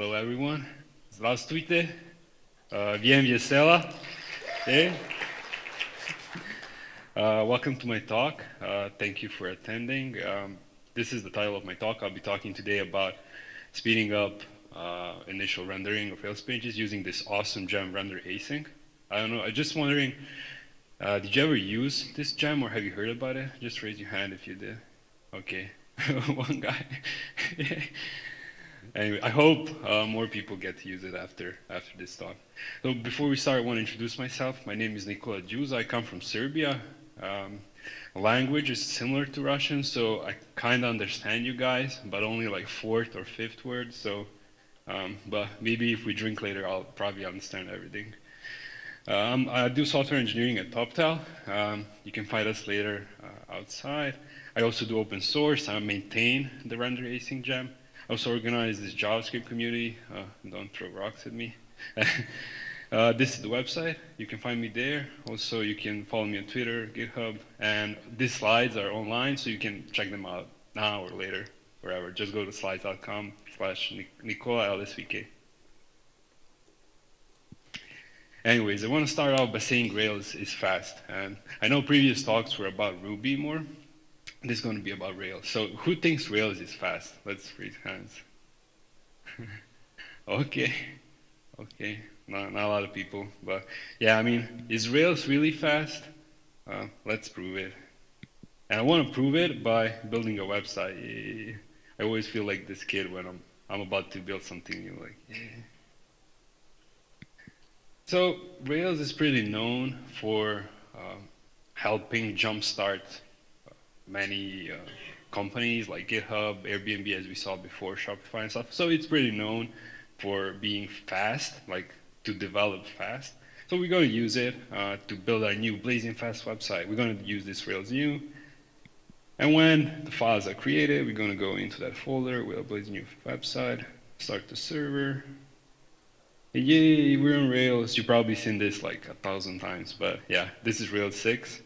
Hello everyone. Здравствуйте. Bien Viesela. Hey. Welcome to my talk. Thank you for attending. This is the title of my talk. I'll be talking today about speeding up initial rendering of Rails pages using this awesome gem RenderAsync. I don't know, I'm just wondering, did you ever use this gem or have you heard about it? Just raise your hand if you did. Okay, one guy. Anyway, I hope more people get to use it after this talk. So before we start, I want to introduce myself. My name is Nikola Đuza. I come from Serbia. Language is similar to Russian, so I kind of understand you guys, but only like fourth or fifth word. So, but maybe if we drink later, I'll probably understand everything. I do software engineering at TopTal. You can find us later outside. I also do open source. I maintain the RenderAsync gem. I also organize this JavaScript community. Don't throw rocks at me. This is the website. You can find me there. Also, you can follow me on Twitter, GitHub, and these slides are online, so you can check them out now or later, wherever. Just go to slides.com/Nikola. Anyways, I want to start off by saying Rails is fast. And I know previous talks were about Ruby more. This is going to be about Rails. So who thinks Rails is fast? Let's raise hands. Okay. Not a lot of people. But yeah, I mean, is Rails really fast? Let's prove it. And I want to prove it by building a website. I always feel like this kid when I'm about to build something new. Like, yeah. So Rails is pretty known for helping jumpstart many companies like GitHub, Airbnb, as we saw before, Shopify and stuff. So it's pretty known for being fast, like to develop fast. So we're going to use it to build our new blazing fast website. We're going to use this Rails new. And when the files are created, we're going to go into that folder with a blazing new website, start the server. Yay, we're on Rails. You've probably seen this like 1,000 times, but yeah, this is Rails 6.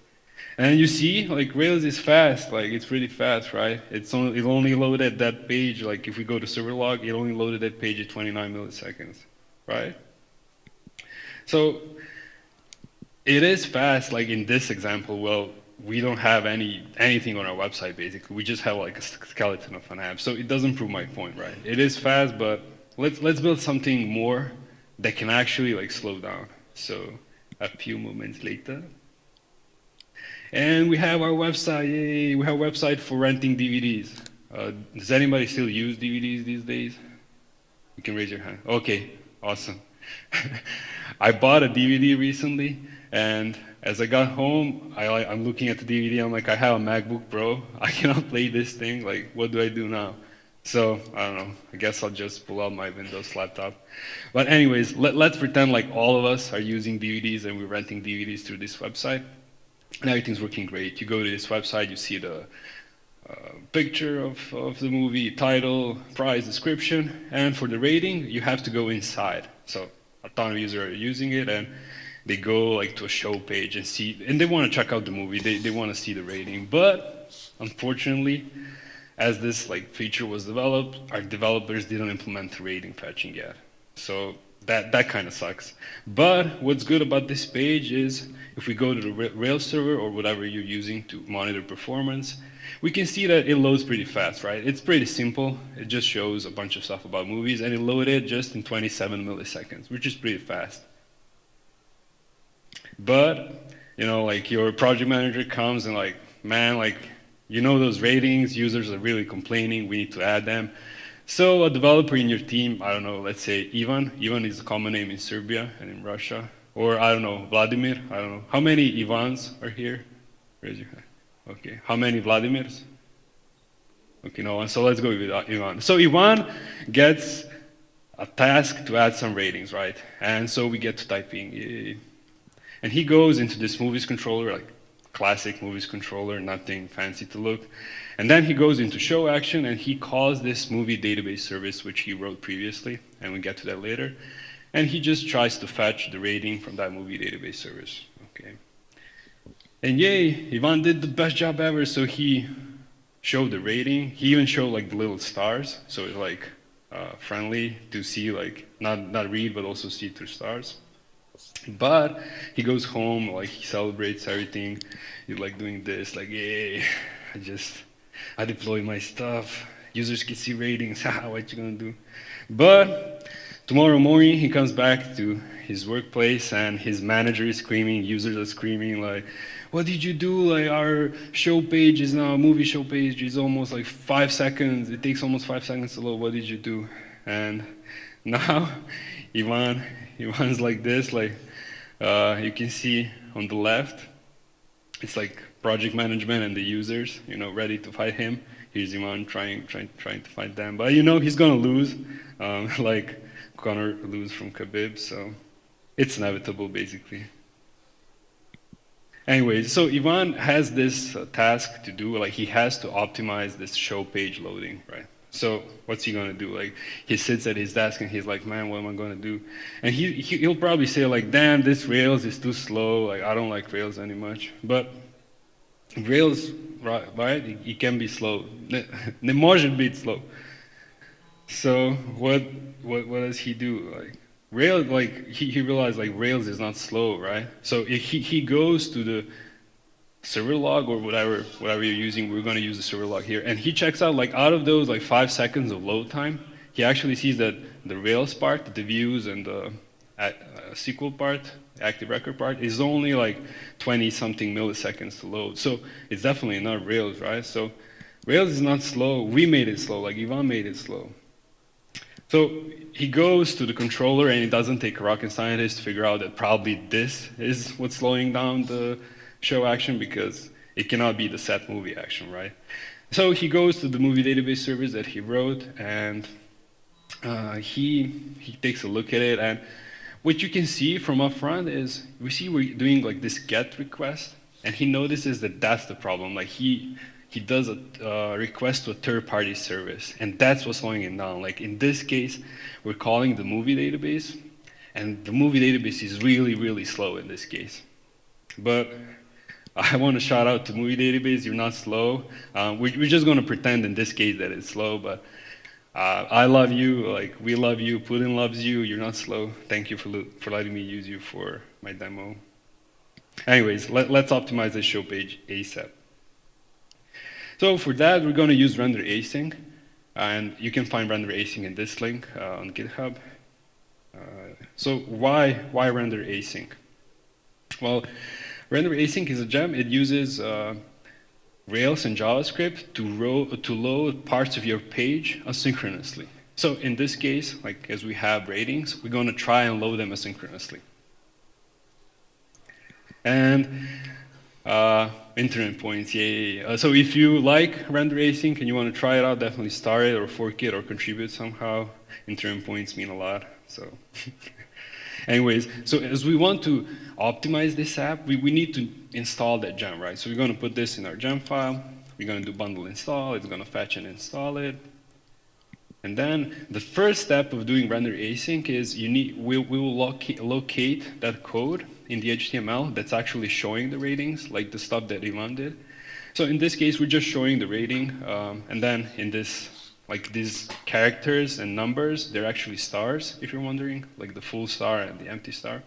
And you see, like Rails is fast, like it's pretty fast, right? It only loaded that page, like if we go to server log, it only loaded that page at 29 milliseconds, right? So it is fast, like in this example, well, we don't have anything on our website basically. We just have like a skeleton of an app. So it doesn't prove my point, right? It is fast, but let's build something more that can actually like slow down. So a few moments later. And we have our website, yay, we have a website for renting DVDs. Does anybody still use DVDs these days? You can raise your hand. Okay, awesome. I bought a DVD recently, and as I got home, I'm looking at the DVD, I'm like, I have a MacBook Pro, I cannot play this thing, like, what do I do now? So, I don't know, I guess I'll just pull out my Windows laptop. But anyways, let's pretend like all of us are using DVDs and we're renting DVDs through this website. And everything's working great. You go to this website, you see the picture of the movie, title, price, description, and for the rating, you have to go inside. So a ton of users are using it, and they go like to a show page and see, and they want to check out the movie. They want to see the rating, but unfortunately, as this like feature was developed, our developers didn't implement rating fetching yet. So that kind of sucks. But what's good about this page is if we go to the Rails server or whatever you're using to monitor performance, we can see that it loads pretty fast, right? It's pretty simple. It just shows a bunch of stuff about movies, and it loaded just in 27 milliseconds, which is pretty fast. But, you know, like your project manager comes and like, man, like, you know those ratings, users are really complaining, we need to add them. So a developer in your team, I don't know, let's say Ivan. Ivan is a common name in Serbia and in Russia. Or I don't know, Vladimir, I don't know. How many Ivans are here? Raise your hand. Okay, how many Vladimirs? Okay, no one, so let's go with Ivan. So Ivan gets a task to add some ratings, right? And so we get to typing, yay. And he goes into this movies controller, like classic movies controller, nothing fancy to look. And then he goes into show action and he calls this movie database service, which he wrote previously, and we'll get to that later. And he just tries to fetch the rating from that movie database service, okay? And yay, Ivan did the best job ever, so he showed the rating. He even showed like the little stars, so it's like friendly to see, like, not read, but also see through stars. But he goes home, like he celebrates everything. He's like doing this, like, yay, I deploy my stuff. Users can see ratings. Haha, what you gonna do? But tomorrow morning he comes back to his workplace and his manager is screaming, users are screaming like, what did you do? Like our show page is now, movie show page is almost like 5 seconds. It takes almost 5 seconds to load. What did you do? And now Ivan's like this, like you can see on the left, it's like project management and the users, ready to fight him. Here's Ivan trying to fight them, but he's gonna lose, like Conor lose from Khabib, so it's inevitable basically. Anyways, so Ivan has this task to do, like he has to optimize this show page loading, right? So what's he gonna do? Like he sits at his desk and he's like, man, what am I gonna do? And he'll probably say like, damn, this Rails is too slow. Like I don't like Rails any much. But Rails, right? It can be slow. Не может быть slow. So what does he do? Like Rails, like he realized like Rails is not slow, right? So he goes to the server log or whatever you're using. We're going to use the server log here, and he checks out like out of those like 5 seconds of load time, he actually sees that the Rails part, the views and the SQL part, active record part, is only like 20 something milliseconds to load. So it's definitely not Rails, right? So Rails is not slow. We made it slow. Like Ivan made it slow. So he goes to the controller, and it doesn't take a rocket scientist to figure out that probably this is what's slowing down the show action, because it cannot be the set movie action, right? So he goes to the movie database service that he wrote, and he takes a look at it, and what you can see from up front is we're doing like this GET request, and he notices that that's the problem. Like he does a request to a third-party service, and that's what's slowing it down. Like in this case, we're calling the movie database, and the movie database is really, really slow in this case. But I want to shout out to movie database. You're not slow. We're just going to pretend in this case that it's slow, but I love you. Like we love you. Putin loves you. You're not slow. Thank you for letting me use you for my demo. Anyways, let's optimize this show page ASAP. So for that, we're going to use RenderAsync, and you can find RenderAsync in this link on GitHub. So why RenderAsync? Well, RenderAsync is a gem. It uses Rails and JavaScript to load parts of your page asynchronously. So in this case, like as we have ratings, we're going to try and load them asynchronously. And internet points, yay. So if you like RenderAsync and you want to try it out, definitely start it or fork it or contribute somehow. Internet points mean a lot, so. Anyways, so as we want to optimize this app, we need to install that gem, right? So we're going to put this in our gem file. We're going to do bundle install. It's going to fetch and install it. And then the first step of doing RenderAsync is we will locate that code in the HTML that's actually showing the ratings, like the stuff that Ivan did. So in this case, we're just showing the rating, and then in this, like these characters and numbers, they're actually stars, if you're wondering, like the full star and the empty star.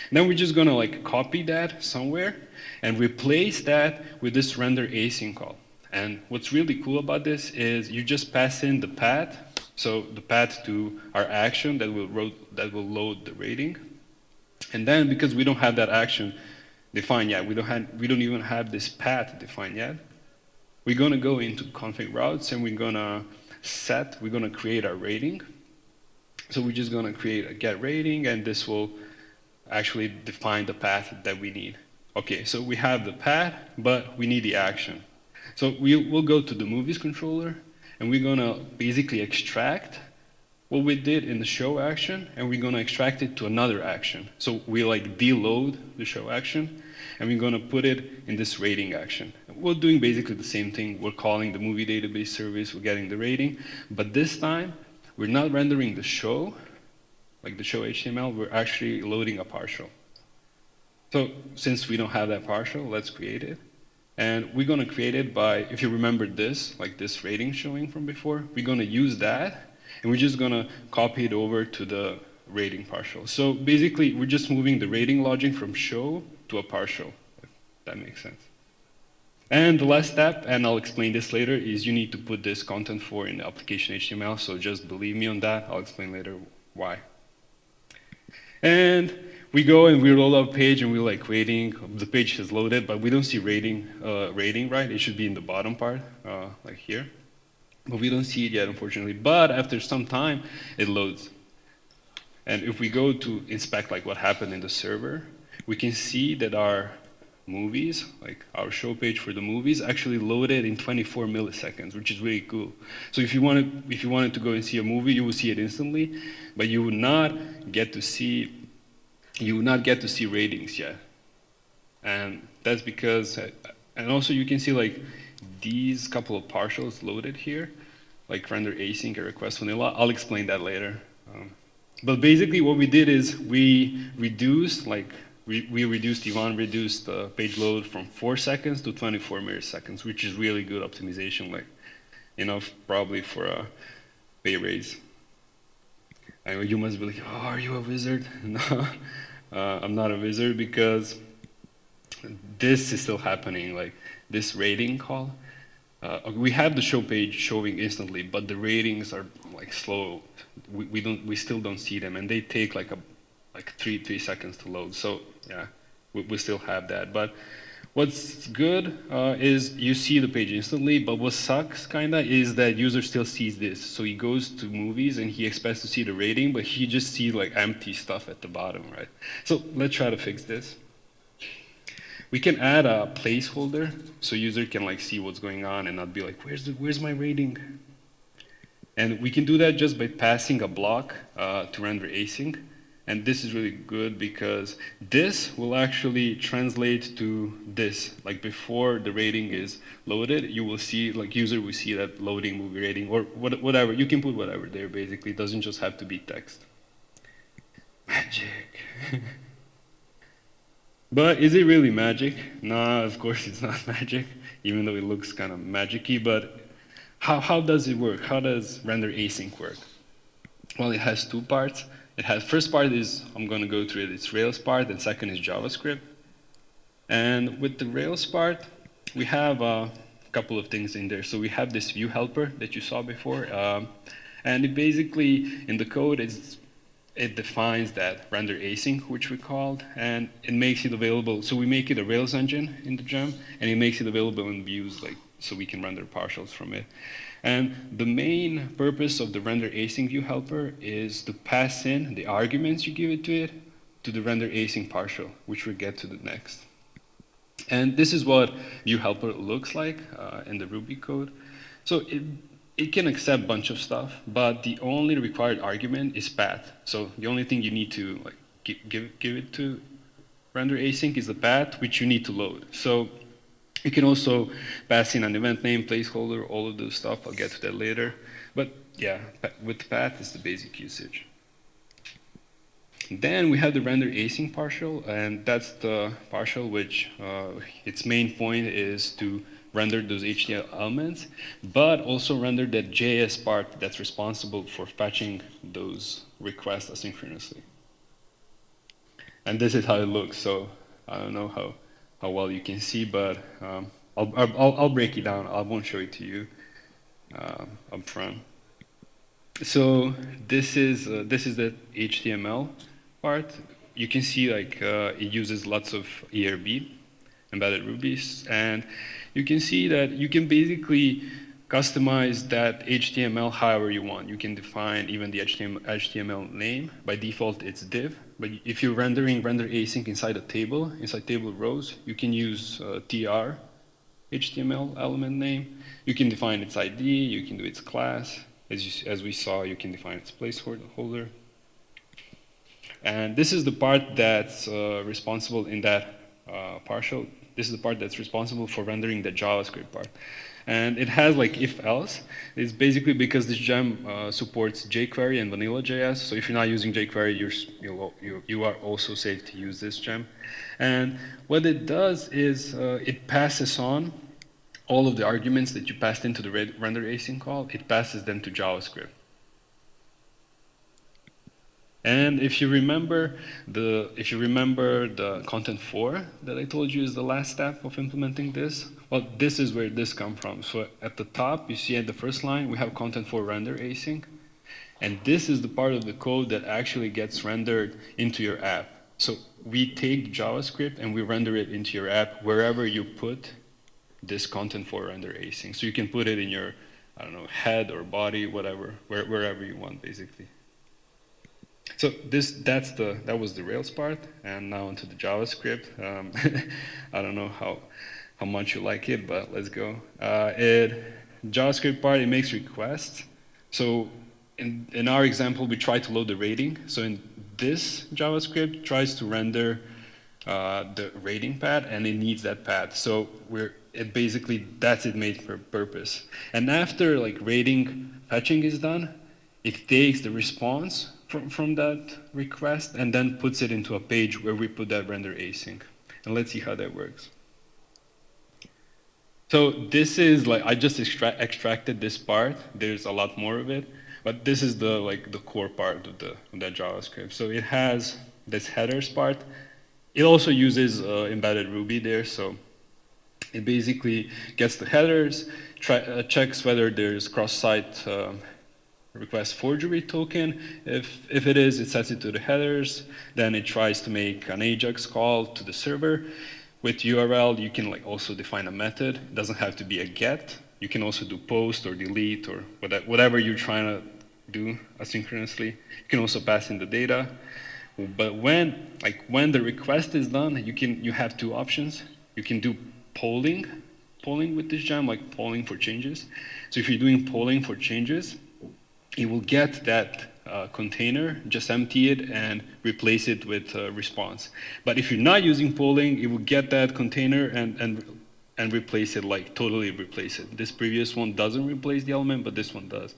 And then we're just gonna like copy that somewhere and replace that with this RenderAsync call. And what's really cool about this is you just pass in the path, so the path to our action that will load the rating. And then because we don't have that action defined yet, we don't even have this path defined yet, we're gonna go into config routes and we're gonna create our rating. So we're just gonna create a get rating, and this will actually define the path that we need. Okay, so we have the path, but we need the action. So we'll go to the movies controller, and we're gonna basically extract what we did in the show action, and we're gonna extract it to another action. So we like deload the show action, and we're gonna put it in this rating action. We're doing basically the same thing. We're calling the movie database service, we're getting the rating, but this time, we're not rendering the show, like the show HTML, we're actually loading a partial. So since we don't have that partial, let's create it. And we're gonna create it by, if you remember this, like this rating showing from before, we're gonna use that, And we're just gonna copy it over to the rating partial. So basically, we're just moving the rating logic from show to a partial, if that makes sense. And the last step, and I'll explain this later, is you need to put this content for in the application HTML, so just believe me on that. I'll explain later why. And we go and we roll up page and we're like waiting. The page has loaded, but we don't see rating, right? It should be in the bottom part, like here. But we don't see it yet, unfortunately. But after some time, it loads. And if we go to inspect like what happened in the server, we can see that our movies, like our show page for the movies, actually loaded in 24 milliseconds, which is really cool. So if you wanted to go and see a movie, you will see it instantly, but you would not get to see ratings yet. And that's because, and also you can see like these couple of partials loaded here, like RenderAsync and request vanilla. I'll explain that later. But basically what we did is we reduced the page load from 4 seconds to 24 milliseconds, which is really good optimization, like enough probably for a pay raise. I know you must be like, oh, are you a wizard? No, I'm not a wizard because this is still happening, like this rating call. We have the show page showing instantly, but the ratings are like slow. We still don't see them, and they take like 3 seconds to load. So yeah, we still have that. But what's good is you see the page instantly, but what sucks kinda is that user still sees this. So he goes to movies and he expects to see the rating, but he just sees like empty stuff at the bottom, right? So let's try to fix this. We can add a placeholder so user can like see what's going on and not be like, where's my rating? And we can do that just by passing a block to RenderAsync. And this is really good because this will actually translate to this. Like before the rating is loaded, you will see, like user will see that loading movie rating or whatever. You can put whatever there basically. It doesn't just have to be text. Magic. But is it really magic? No, of course it's not magic, even though it looks kind of magic-y. But how does it work? How does RenderAsync work? Well, it has two parts. First part is, I'm going to go through it, it's Rails part, and second is JavaScript. And with the Rails part, we have a couple of things in there. So we have this view helper that you saw before. And it basically, in the code, it defines that RenderAsync, which we called, and it makes it available. So we make it a Rails engine in the gem, and it makes it available in views, like so we can render partials from it. And the main purpose of the RenderAsync view helper is to pass in the arguments you give it to the RenderAsync partial, which we'll get to the next. And this is what view helper looks like in the Ruby code. So it can accept a bunch of stuff, but the only required argument is path. So the only thing you need to like give it to RenderAsync is the path, which you need to load. So you can also pass in an event name, placeholder, all of those stuff. I'll get to that later. But yeah, with path is the basic usage. Then we have the RenderAsync partial, and that's the partial which its main point is to render those HTML elements, but also render that JS part that's responsible for fetching those requests asynchronously. And this is how it looks. So I don't know how well you can see, but I'll break it down. I won't show it to you up front. So this is the HTML part. You can see like it uses lots of ERB, embedded Rubies, and you can see that you can basically customize that HTML however you want. You can define even the HTML name. By default, it's div. But if you're rendering RenderAsync inside a table, inside table rows, you can use tr HTML element name. You can define its ID. You can do its class. As we saw, you can define its placeholder. And this is the part that's responsible in that partial. This is the part that's responsible for rendering the JavaScript part. And it has like if-else. It's basically because this gem supports jQuery and vanilla.js. So if you're not using jQuery, you are also safe to use this gem. And what it does is it passes on all of the arguments that you passed into the RenderAsync call. It passes them to JavaScript. And if you remember the content 4 that I told you is the last step of implementing this, well, this is where this comes from. So at the top, you see at the first line, we have content 4 render async. And this is the part of the code that actually gets rendered into your app. So we take the JavaScript and we render it into your app wherever you put this content 4 render async. So you can put it in your, I don't know, head or body, whatever, wherever you want, basically. So that was the Rails part, and now into the JavaScript. I don't know how much you like it, but let's go. JavaScript part, it makes requests. So in our example, we try to load the rating. So in this JavaScript tries to render the rating path, and it needs that path. So that's its main purpose. And after like rating fetching is done, it takes the response from that request and then puts it into a page where we put that render async. And let's see how that works. So this is like, I just extracted this part. There's a lot more of it, but this is the core part of that JavaScript. So it has this headers part. It also uses embedded Ruby there, so it basically gets the headers, checks whether there's cross-site request forgery token. If it is, it sets it to the headers. Then it tries to make an AJAX call to the server. With URL, you can also define a method. It doesn't have to be a get. You can also do post or delete or whatever you're trying to do asynchronously. You can also pass in the data. But when the request is done, you have two options. You can do polling with this gem, like polling for changes. So if you're doing polling for changes, it will get that container, just empty it, and replace it with a response. But if you're not using polling, it will get that container and replace it, like totally replace it. This previous one doesn't replace the element, but this one does.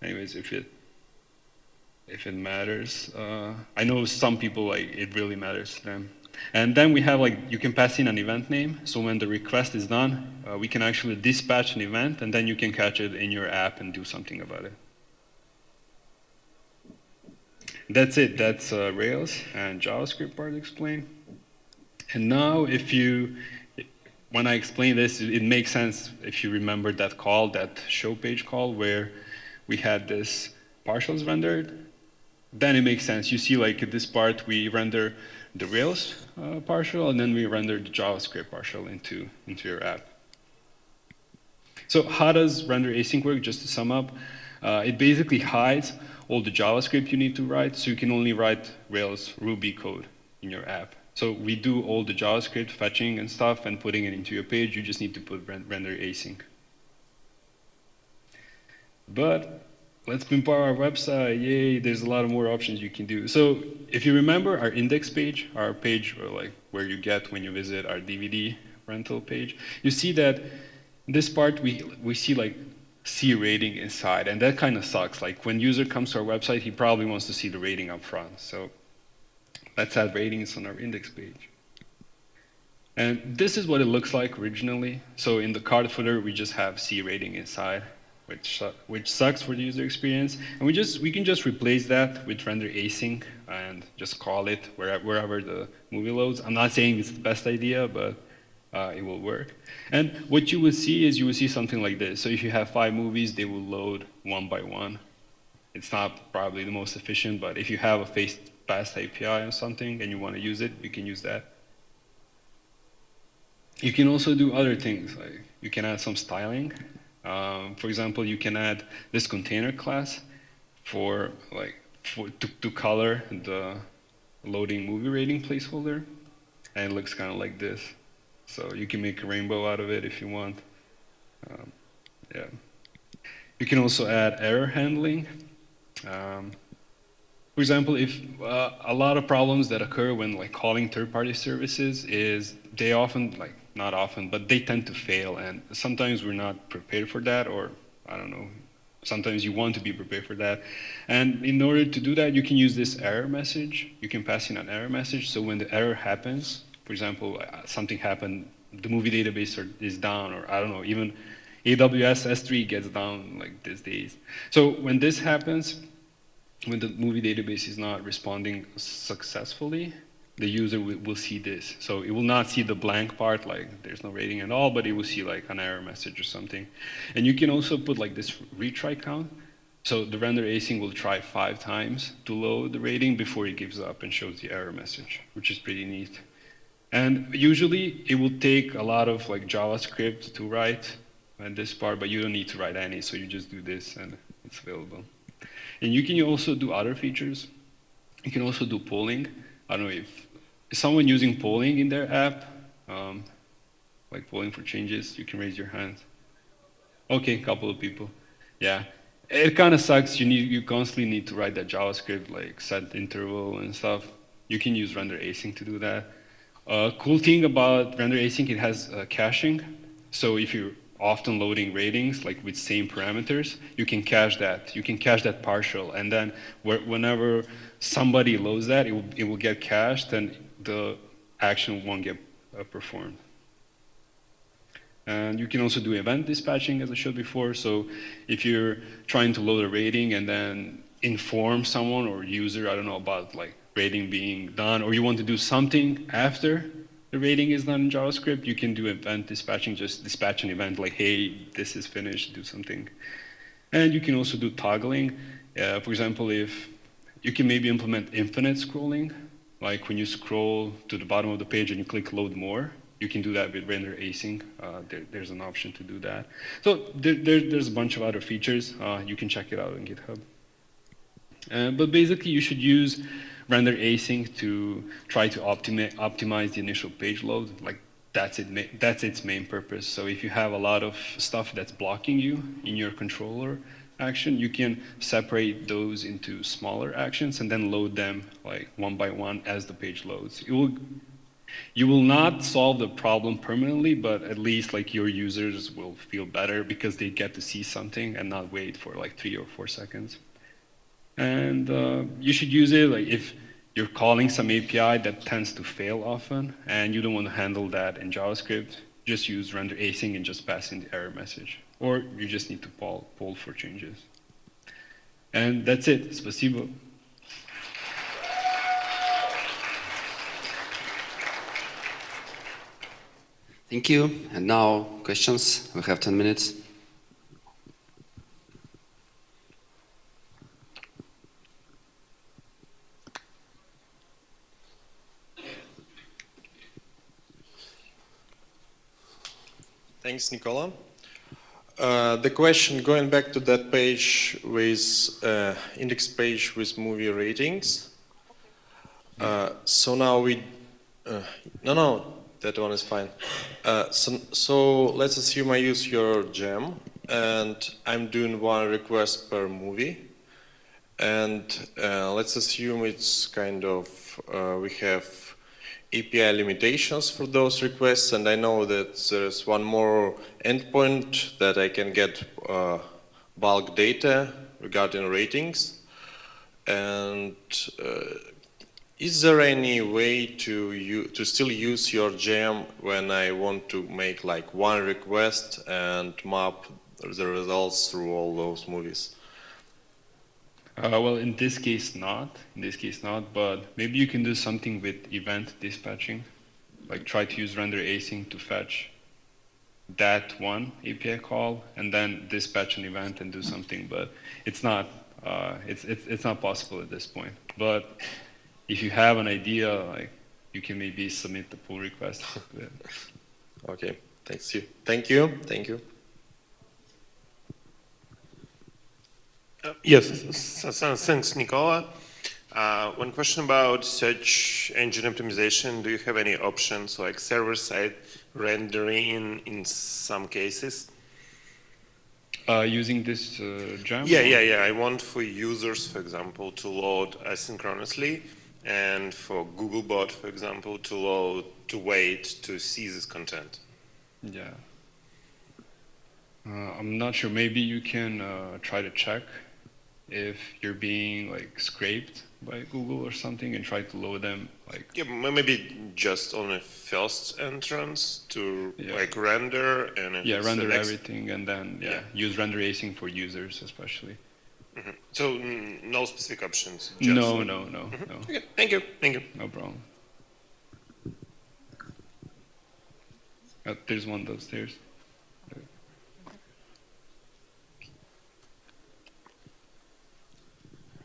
Anyways, if it matters, I know some people it really matters to them. And then we have you can pass in an event name. So when the request is done, we can actually dispatch an event, and then you can catch it in your app and do something about it. That's it. That's Rails and JavaScript part explained. And now, when I explain this, it makes sense if you remember that call, that show page call, where we had this partials rendered. Then it makes sense. You see, at this part, we render the Rails partial, and then we render the JavaScript partial into your app. So how does render async work? Just to sum up, it basically hides all the JavaScript you need to write, so you can only write Rails Ruby code in your app. So we do all the JavaScript fetching and stuff and putting it into your page. You just need to put render async. But let's pimp our website. Yay, there's a lot of more options you can do. So if you remember our index page, our page where you get when you visit our DVD rental page, you see that this part we see C rating inside, and that kind of sucks. When user comes to our website, he probably wants to see the rating up front. So let's add ratings on our index page. And this is what it looks like originally. So in the card footer, we just have C rating inside, which sucks for the user experience. And we can just replace that with render async and just call it wherever the movie loads. I'm not saying it's the best idea, but it will work. And what you will see is something like this. So if you have 5 movies, they will load one by one. It's not probably the most efficient, but if you have a fast API or something and you want to use it, you can use that. You can also do other things. You can add some styling. For example, you can add this container class to color the loading movie rating placeholder, and it looks kind of like this. So you can make a rainbow out of it if you want. Yeah. You can also add error handling. For example, if a lot of problems that occur when calling third-party services is they often, not often, but they tend to fail, and sometimes we're not prepared for that, or I don't know, sometimes you want to be prepared for that. And in order to do that, you can use this error message. You can pass in an error message, so when the error happens, for example, something happened, the movie database is down, or I don't know, even AWS S3 gets down these days. So when this happens, when the movie database is not responding successfully, the user will see this. So it will not see the blank part, like there's no rating at all, but it will see like an error message or something. And you can also put like this retry count. So the render async will try 5 times to load the rating before it gives up and shows the error message, which is pretty neat. And usually it will take a lot of like JavaScript to write at this part, but you don't need to write any, so you just do this and it's available. And you can also do other features. You can also do polling. I don't know if is someone using polling in their app, like polling for changes, you can raise your hand. Okay, a couple of people. Yeah, it kind of sucks. You constantly need to write that JavaScript, like set interval and stuff. You can use RenderAsync to do that. Cool thing about RenderAsync, it has caching. So if you're often loading ratings, like with same parameters, you can cache that. You can cache that partial, and then whenever somebody loads that, it will get cached, and the action won't get performed. And you can also do event dispatching, as I showed before. So if you're trying to load a rating and then inform someone or user, I don't know, about like rating being done, or you want to do something after the rating is done in JavaScript, you can do event dispatching, just dispatch an event like, hey, this is finished, do something. And you can also do toggling. For example, if you can maybe implement infinite scrolling, like when you scroll to the bottom of the page and you click load more, you can do that with RenderAsync. There's an option to do that. So there's a bunch of other features. You can check it out on GitHub. But basically, you should use RenderAsync to try to optimize the initial page load. Like that's its main purpose. So if you have a lot of stuff that's blocking you in your controller action, you can separate those into smaller actions and then load them like one by one as the page loads. You will not solve the problem permanently, but at least like your users will feel better because they get to see something and not wait for like 3 or 4 seconds. And you should use it like if you're calling some API that tends to fail often and you don't want to handle that in JavaScript, just use RenderAsync and just pass in the error message. Or you just need to poll for changes. And that's it. Спасибо. Thank you. And now questions. We have 10 minutes. Thanks, Nikola. The question, going back to that page with index page with movie ratings. So now we, no, that one is fine. So let's assume I use your gem and I'm doing 1 request per movie. And let's assume it's kind of, we have API limitations for those requests, and I know that there's one more endpoint that I can get bulk data regarding ratings. And is there any way to still use your gem when I want to make like 1 request and map the results through all those movies? Well, in this case not, but maybe you can do something with event dispatching, like try to use RenderAsync to fetch that one API call and then dispatch an event and do something, but it's not possible at this point. But if you have an idea, like you can maybe submit the pull request. Okay, thank you. Yes, thanks, Nikola. One question about search engine optimization. Do you have any options like server-side rendering in some cases? Using this gem? Yeah. I want for users, for example, to load asynchronously, and for Googlebot, for example, to wait to see this content. Yeah. I'm not sure. Maybe you can try to check if you're being like scraped by Google or something and try to load them like. Yeah, maybe just on a first entrance to like render and render everything and then use RenderAsync for users especially. So no specific options. No. Okay, thank you. No problem. There's one downstairs.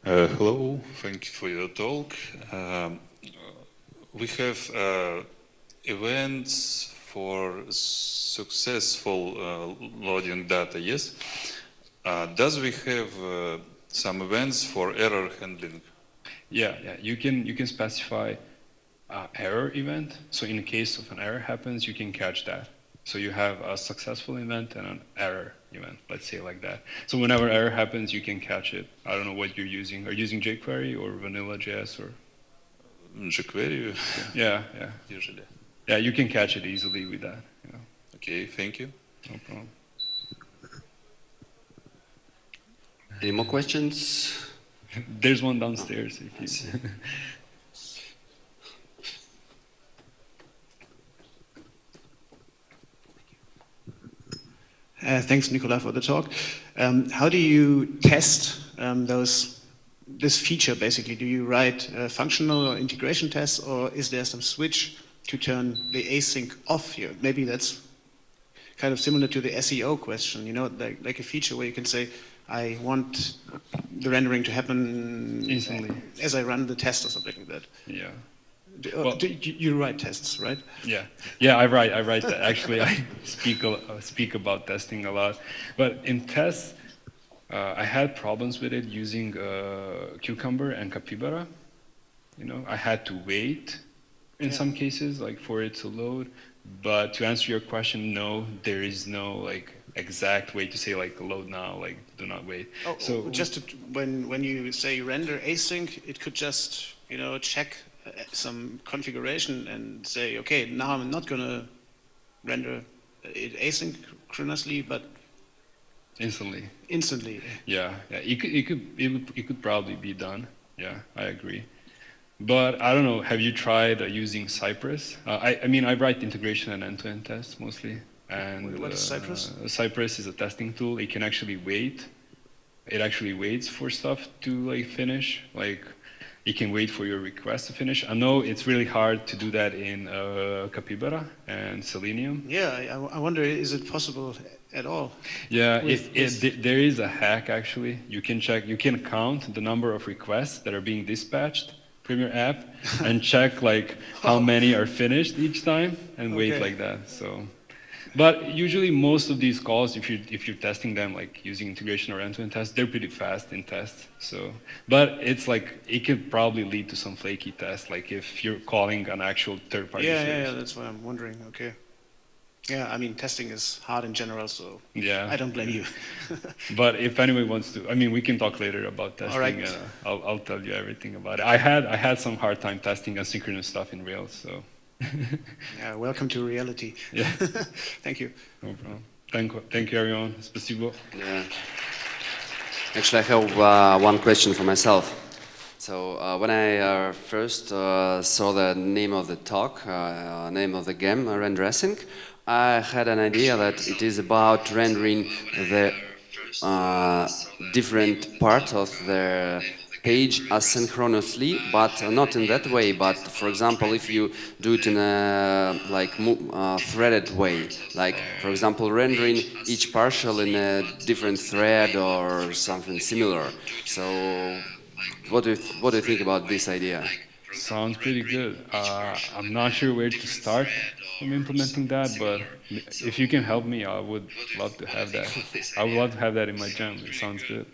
Hello, thank you for your talk. We have events for successful loading data, yes? Does we have some events for error handling? Yeah. You can specify error event. So in case of an error happens, you can catch that. So you have a successful event and an error event, let's say like that. So whenever error happens, you can catch it. I don't know what you're using. Are you using jQuery or vanilla.js or? jQuery? Yeah. Usually. Yeah, you can catch it easily with that. Yeah. Okay, thank you. No problem. Any more questions? There's one downstairs. If you... Thanks, Nikola, for the talk. How do you test this feature, basically? Do you write functional or integration tests, or is there some switch to turn the async off here? Maybe that's kind of similar to the SEO question, like a feature where you can say, I want the rendering to happen instantly as I run the test or something like that. Yeah. You write tests, right? Yeah. I write that. Actually, I speak about testing a lot, but in tests, I had problems with it using Cucumber and Capybara. I had to wait in some cases, like for it to load. But to answer your question, no, there is no exact way to say load now, do not wait. Oh, so when you say render async, it could just check some configuration and say, okay, now I'm not going to render it asynchronously, but instantly. Yeah. It could probably be done. Yeah, I agree. But I don't know. Have you tried using Cypress? I mean, I write integration and end-to-end tests mostly. And what is Cypress? Cypress is a testing tool. It can actually wait. It actually waits for stuff to finish. It can wait for your request to finish. I know it's really hard to do that in Capybara and Selenium. Yeah, I wonder, is it possible at all? Yeah, there is a hack actually. You can count the number of requests that are being dispatched from your app and check how many are finished each time and wait like that. So, but usually most of these calls, if you're testing them using integration or end-to-end tests, they're pretty fast in tests. So, but it's it could probably lead to some flaky tests, if you're calling an actual third-party service. Yeah, that's what I'm wondering. Okay. Yeah, I mean, testing is hard in general, so yeah, I don't blame you. But if anyone wants to, I mean, we can talk later about testing. All right. I'll tell you everything about it. I had some hard time testing asynchronous stuff in Rails, so. Yeah, welcome to reality. Yeah. Thank you. No problem. Thank you, everyone. Спасибо. Yeah. Actually, I have one question for myself. So when I first saw the name of the talk, name of the game, RenderAsync, I had an idea that it is about rendering the different part of the page asynchronously, but not in that way. But for example, if you do it in a threaded way, for example, rendering each partial in a different thread or something similar. So, what do you think about this idea? Sounds pretty good. I'm not sure where to start from implementing that, but if you can help me, I would love to have that. I would love to have that in my gem. It sounds good.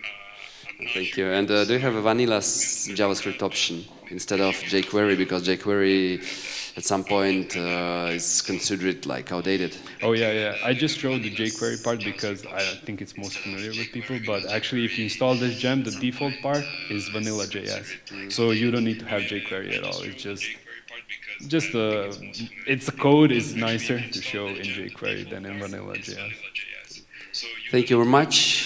Thank you. And do you have a vanilla JavaScript option instead of jQuery? Because jQuery at some point is considered outdated. Oh yeah. I just showed the jQuery part because I think it's most familiar with people. But actually, if you install this gem, the default part is vanilla.js. So you don't need to have jQuery at all. It's just the code is nicer to show in jQuery than in vanilla.js. Thank you very much.